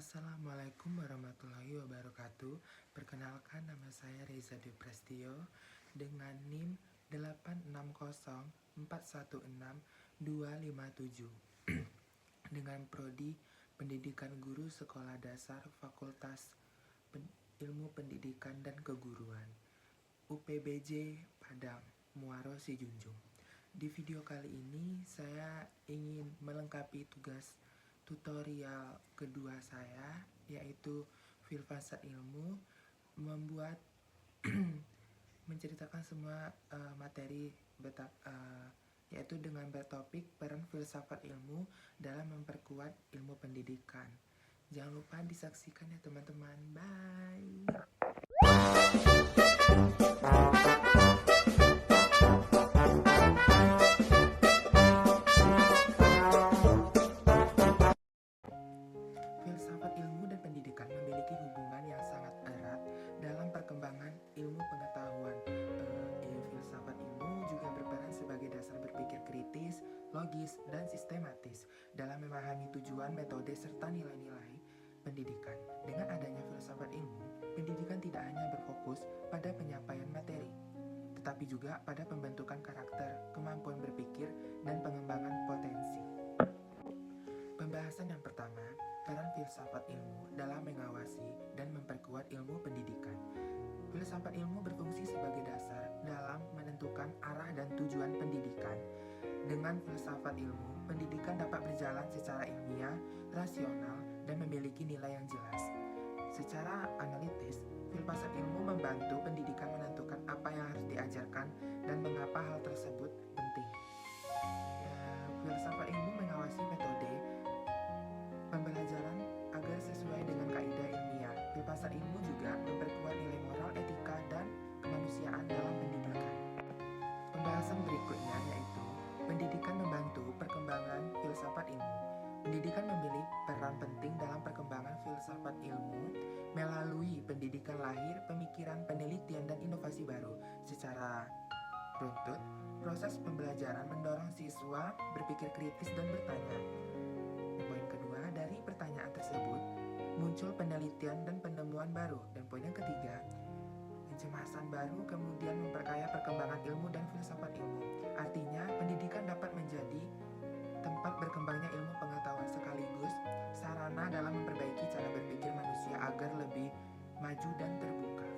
Assalamualaikum warahmatullahi wabarakatuh. Perkenalkan, nama saya Reza Dwi Prestio dengan NIM 860416257 dengan prodi Pendidikan Guru Sekolah Dasar Fakultas Ilmu Pendidikan dan Keguruan UPBJ Padang, Muaro Sijunjung. Di video kali ini saya ingin melengkapi tugas tutorial kedua saya, yaitu filsafat ilmu, membuat menceritakan semua materi yaitu dengan bertopik peran filsafat ilmu dalam memperkuat ilmu pendidikan. Jangan lupa disaksikan ya teman-teman. Bye. Filsafat ilmu dan pendidikan memiliki hubungan yang sangat erat dalam perkembangan ilmu pengetahuan. Filsafat ilmu juga berperan sebagai dasar berpikir kritis, logis, dan sistematis dalam memahami tujuan, metode, serta nilai-nilai pendidikan. Dengan adanya filsafat ilmu, pendidikan tidak hanya berfokus pada penyampaian materi, tetapi juga pada pembentukan karakter, kemampuan berpikir, dan pengembangan potensi. Pembahasan yang pertama, peran filsafat ilmu dalam mengawasi dan memperkuat ilmu pendidikan. Filsafat ilmu berfungsi sebagai dasar dalam menentukan arah dan tujuan pendidikan. Dengan filsafat ilmu, pendidikan dapat berjalan secara ilmiah, rasional, dan memiliki nilai yang jelas. Secara analitis, filsafat ilmu membantu pendidikan menentukan apa yang harus diajarkan dan mengapa hal tersebut penting. Filsafat ilmu mengawasi metode pembelajaran agar sesuai dengan kaidah ilmiah. Filsafat ilmu juga memperkuat nilai moral, etika, dan kemanusiaan dalam pendidikan. Pembahasan berikutnya yaitu pendidikan membantu perkembangan filsafat ilmu. Pendidikan memiliki peran penting dalam perkembangan filsafat ilmu melalui pendidikan lahir, pemikiran, penelitian, dan inovasi baru. Secara runtut, proses pembelajaran mendorong siswa berpikir kritis dan bertanya. Poin kedua, dari pertanyaan tersebut muncul penelitian dan penemuan baru. Dan poin yang ketiga, pencemasan baru kemudian memperkaya perkembangan ilmu dan filsafat ilmu. Artinya, pendidikan dapat menjadi tempat berkembangnya ilmu pengetahuan sekaligus sarana dalam memperbaiki cara berpikir manusia agar lebih maju dan terbuka.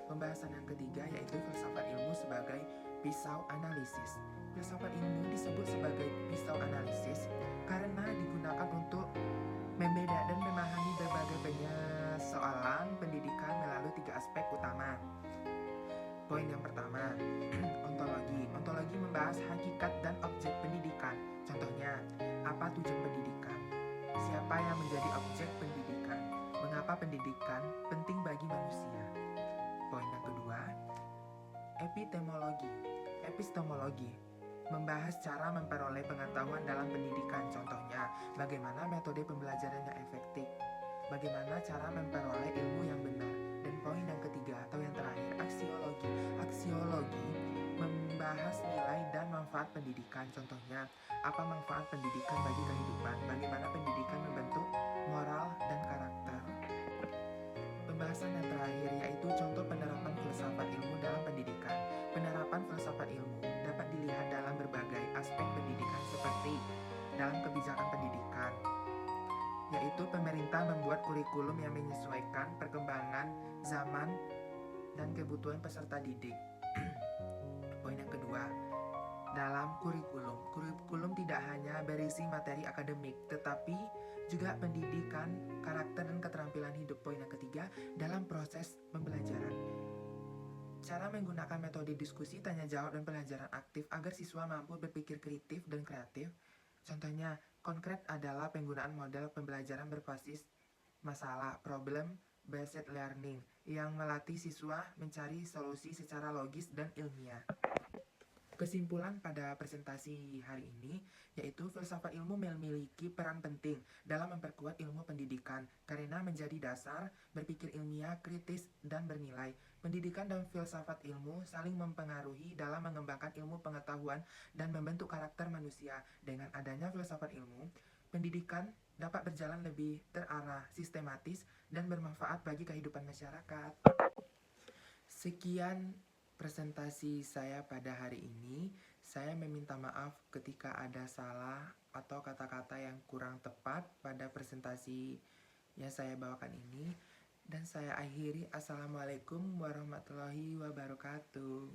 Pembahasan yang ketiga yaitu filsafat ilmu sebagai pisau analisis. Filsafat ilmu disebut sebagai pisau analisis karena digunakan untuk membeda dan memahami berbagai persoalan pendidikan melalui tiga aspek utama. Poin yang pertama, ontologi. Ontologi membahas hakikat dan objek pendidikan. Contohnya, apa tujuan pendidikan? Siapa yang menjadi objek pendidikan? Mengapa pendidikan penting bagi manusia? Poin yang kedua, epistemologi. Epistemologi membahas cara memperoleh pengetahuan dalam pendidikan. Contohnya, bagaimana metode pembelajaran yang efektif, bagaimana cara memperoleh ilmu yang benar. Dan poin yang ketiga atau yang terakhir, aksiologi. Aksiologi membahas nilai dan manfaat pendidikan. Contohnya, apa manfaat pendidikan bagi kehidupan, bagaimana pendidikan membentuk moral dan karakter. Pembahasan yang terakhir yaitu contoh penerapan filsafat ilmu dalam pendidikan. Penerapan filsafat ilmu dapat dilihat dalam berbagai aspek pendidikan seperti dalam kebijakan pendidikan, yaitu pemerintah membuat kurikulum yang menyesuaikan perkembangan zaman dan kebutuhan peserta didik. Poin yang kedua, dalam kurikulum. Kurikulum tidak hanya berisi materi akademik, tetapi juga pendidikan, karakter, dan keterampilan hidup. Poin yang ketiga, dalam proses pembelajaran. Cara menggunakan metode diskusi, tanya jawab, dan pelajaran aktif agar siswa mampu berpikir kritis dan kreatif. Contohnya, konkret adalah penggunaan model pembelajaran berbasis masalah, problem based learning, yang melatih siswa mencari solusi secara logis dan ilmiah. Kesimpulan pada presentasi hari ini yaitu filsafat ilmu memiliki peran penting dalam memperkuat ilmu pendidikan karena menjadi dasar berpikir ilmiah, kritis, dan bernilai. Pendidikan dan filsafat ilmu saling mempengaruhi dalam mengembangkan ilmu pengetahuan dan membentuk karakter manusia. Dengan adanya filsafat ilmu, pendidikan dapat berjalan lebih terarah, sistematis, dan bermanfaat bagi kehidupan masyarakat. Sekian presentasi saya pada hari ini. Saya meminta maaf ketika ada salah atau kata-kata yang kurang tepat pada presentasi yang saya bawakan ini. Dan saya akhiri, Assalamualaikum warahmatullahi wabarakatuh.